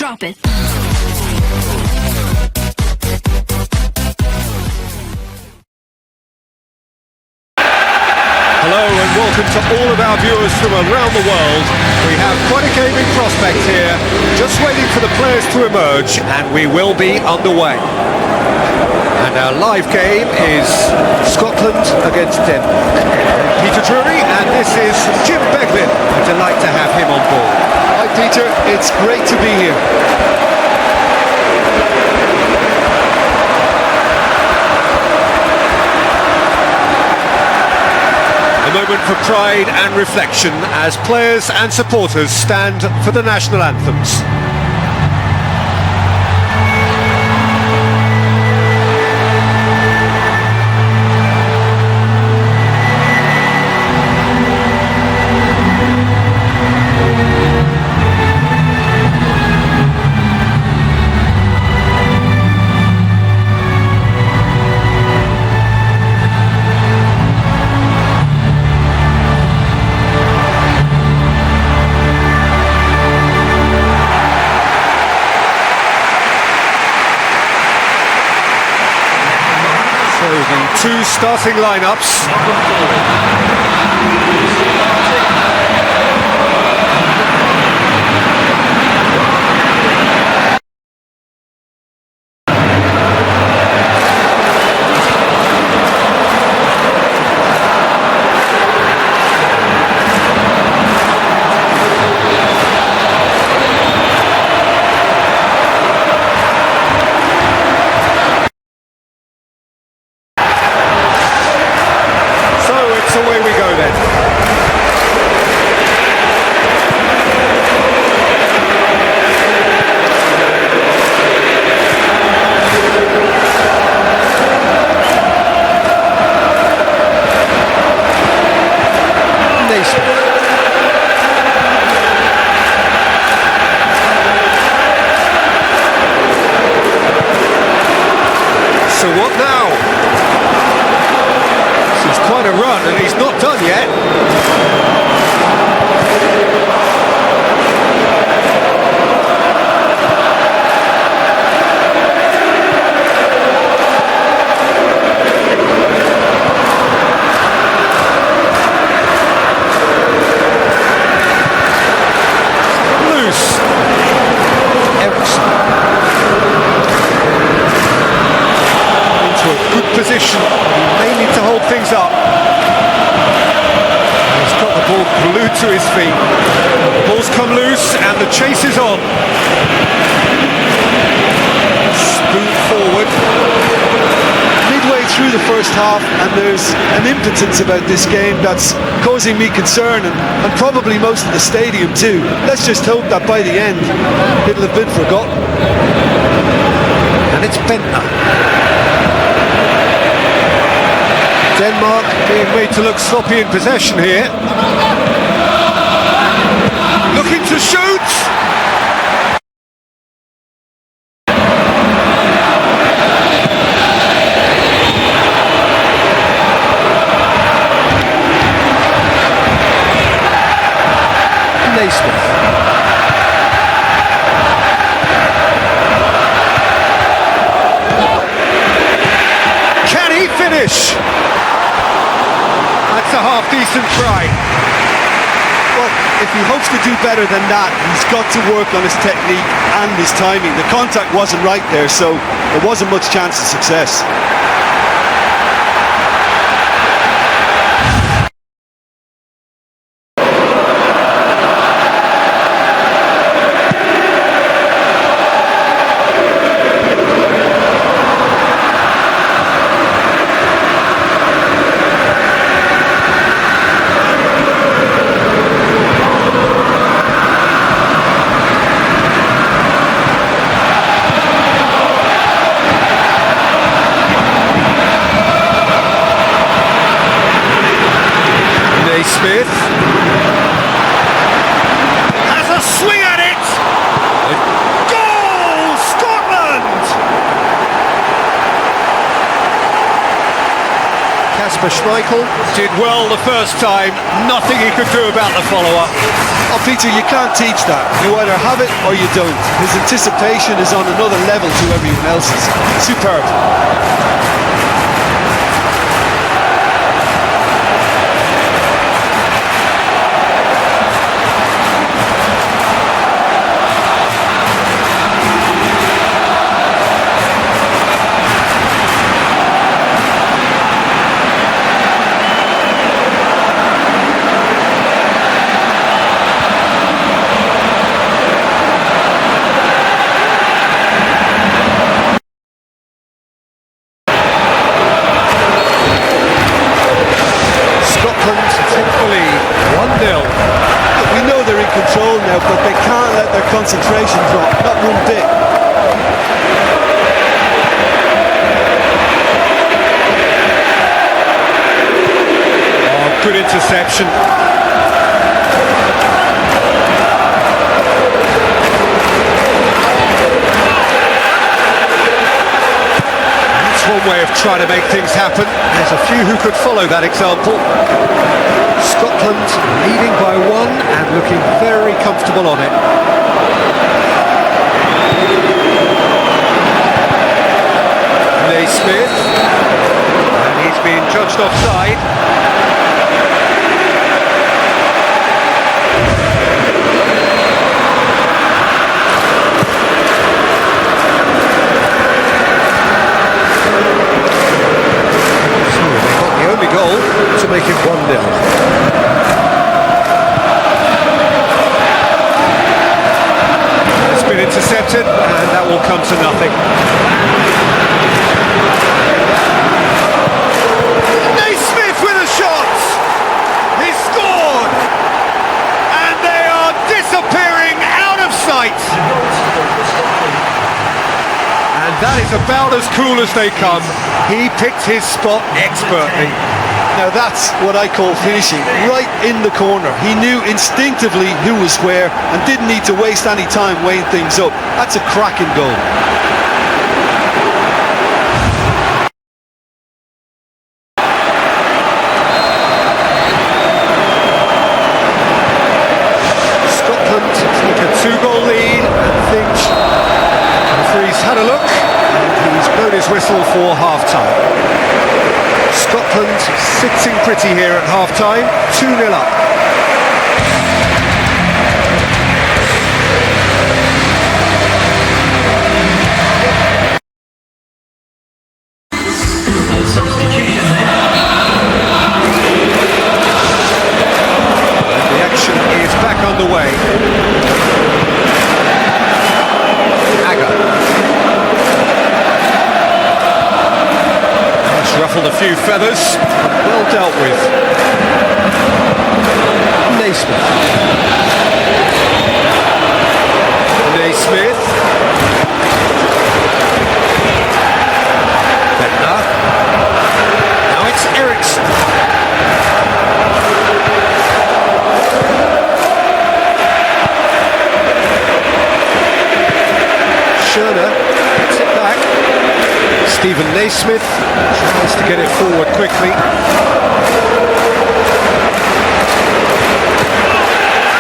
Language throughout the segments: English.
Drop it. Hello and welcome to all of our viewers from around the world. We have quite a gaming prospect here, just waiting for the players to emerge, and we will be underway. And our live game is Scotland against Denmark. Peter Drury, and this is Jim Beglin. A delight to have him on board. Hi Peter, it's great to be here. A moment for pride and reflection as players and supporters stand for the national anthems. The two starting lineups. Away we go then. So what now? This is quite a run and he's not done yet. Loose. Ericsson. Into a good position. He may need to hold things up. He's got the ball glued to his feet. The ball's come loose and the chase is on. Spoon forward. Midway through the first half, and there's an impotence about this game that's causing me concern, and probably most of the stadium too. Let's just hope that by the end it'll have been forgotten. And it's Bentner. Denmark being made to look sloppy in possession here. Looking to shoot! Naismith. Can he finish? That's a half-decent try. Well, if he hopes to do better than that, he's got to work on his technique and his timing. The contact wasn't right there, so there wasn't much chance of success. Kasper Schmeichel did well the first time, nothing he could do about the follow-up. Oh, Peter, you can't teach that. You either have it or you don't. His anticipation is on another level to everyone else's. Superb. Control now, but they can't let their concentration drop, not one bit. Oh, good interception. That's one way of trying to make things happen. There's a few who could follow that example. Scotland leading by one and looking very comfortable on it. Naismith, and he's been judged offside. So they got the only goal to make it 1-0. Intercepted, and that will come to nothing. Naismith with a shot! He scored! And they are disappearing out of sight! And that is about as cool as they come. He picked his spot expertly. Now that's what I call finishing, right in the corner. He knew instinctively who was where and didn't need to waste any time weighing things up. That's a cracking goal. Scotland take a 2-goal lead, and Finch, the referee's had a look, and he's blown his whistle for half-time. Scotland sitting pretty here at half-time, 2-0 up. And the action is back underway. Ruffled a few feathers, well dealt with. Naismith. Naismith. Bentner. Now it's Eriksson. Schöner puts it back. Stephen Naismith tries to get it forward quickly.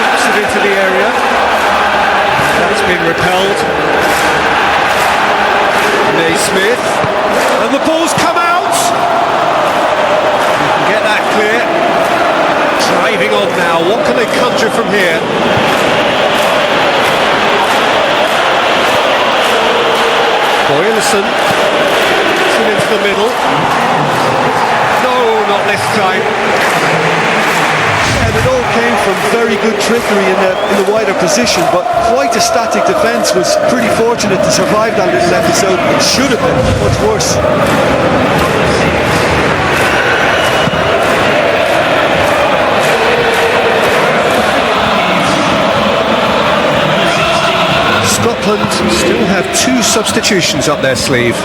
Puts it into the area. That's been repelled. Naismith. And the ball's come out! You can get that clear. Driving on now. What can they conjure from here? Boyerson. Into the middle. No, not this time. And it all came from very good trickery in the wider position, but quite a static defence. Was pretty fortunate to survive that little episode. It should have been much worse. Scotland still have 2 substitutions up their sleeve.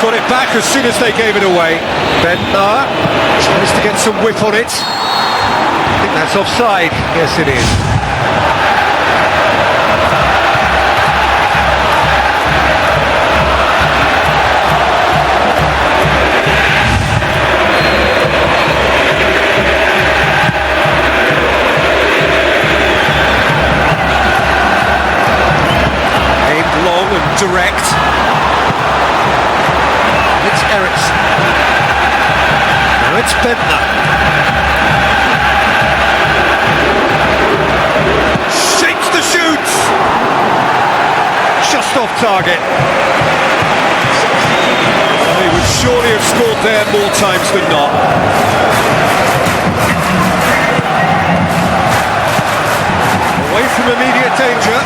Got it back as soon as they gave it away. Bentner Tries to get some whip on it. I think that's offside. Yes, it is. Aimed long and direct. It's Ericsson. Now it's Bentner. Shapes the shoots! Just off target. They would surely have scored there more times than not. Away from immediate danger.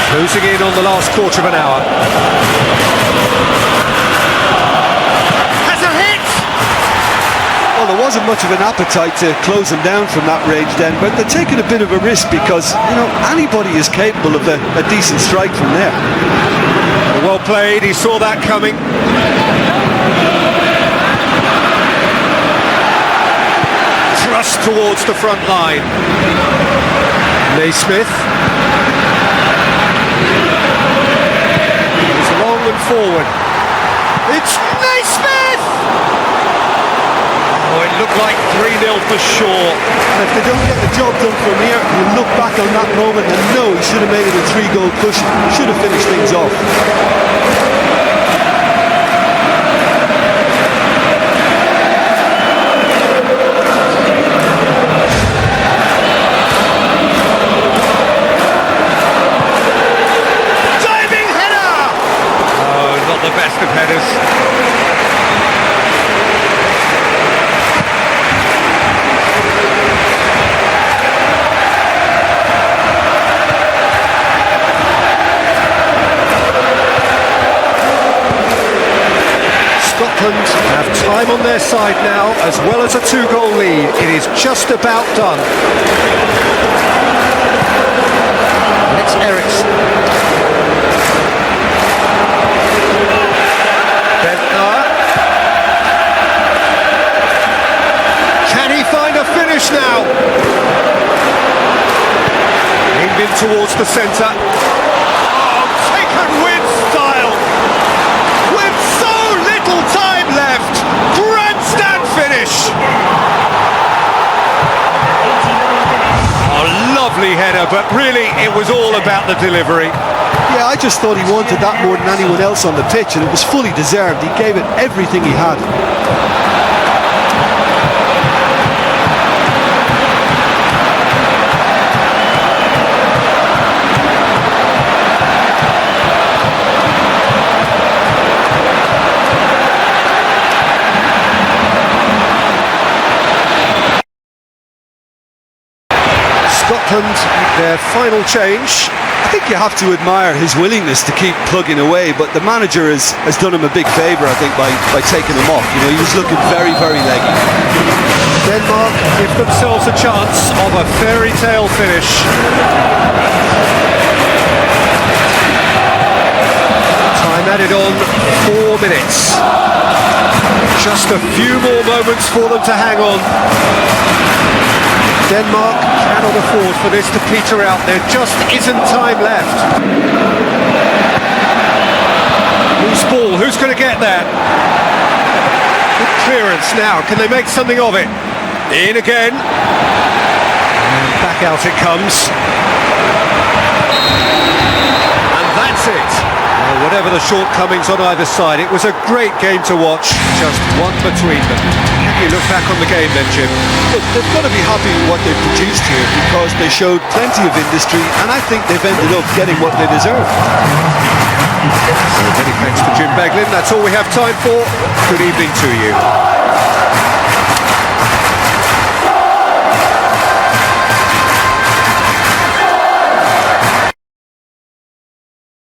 Closing in on the last quarter of an hour. Has a hit! Well, there wasn't much of an appetite to close them down from that range then, but they're taking a bit of a risk because, you know, anybody is capable of a decent strike from there. Well played, he saw that coming. Thrust towards the front line. Naismith. He's long and forward. It's Naismith! Oh, it looked like 3-0 for sure. And if they don't get the job done from here, you look back on that moment and know he should have made it a 3-goal cushion. He should have finished things off. The best of headers. Scotland have time on their side now, as well as a 2-goal lead. It is just about done. And it's Ericsson. Can he find a finish now? Aimed in towards the centre. Oh, taken with style. With so little time left. Grandstand finish. Oh, lovely header, but really it was all about the delivery. Yeah, I just thought he wanted that more than anyone else on the pitch, and it was fully deserved. He gave it everything he had. Scotland, their final change. I think you have to admire his willingness to keep plugging away, but the manager has done him a big favour, I think, by taking him off. You know, he was looking very, very leggy. Denmark give themselves a chance of a fairy tale finish. Time added on 4 minutes. Just a few more moments for them to hang on. Denmark cannot afford for this to peter out. There just isn't time left. Loose ball, who's going to get there? Good clearance now, can they make something of it? In again. And back out it comes. And that's it. Well, whatever the shortcomings on either side, it was a great game to watch, just one between them. Can you look back on the game then, Jim? They've got to be happy with what they've produced here, because they showed plenty of industry, and I think they've ended up getting what they deserve. So many thanks to Jim Beglin. That's all we have time for. Good evening to you.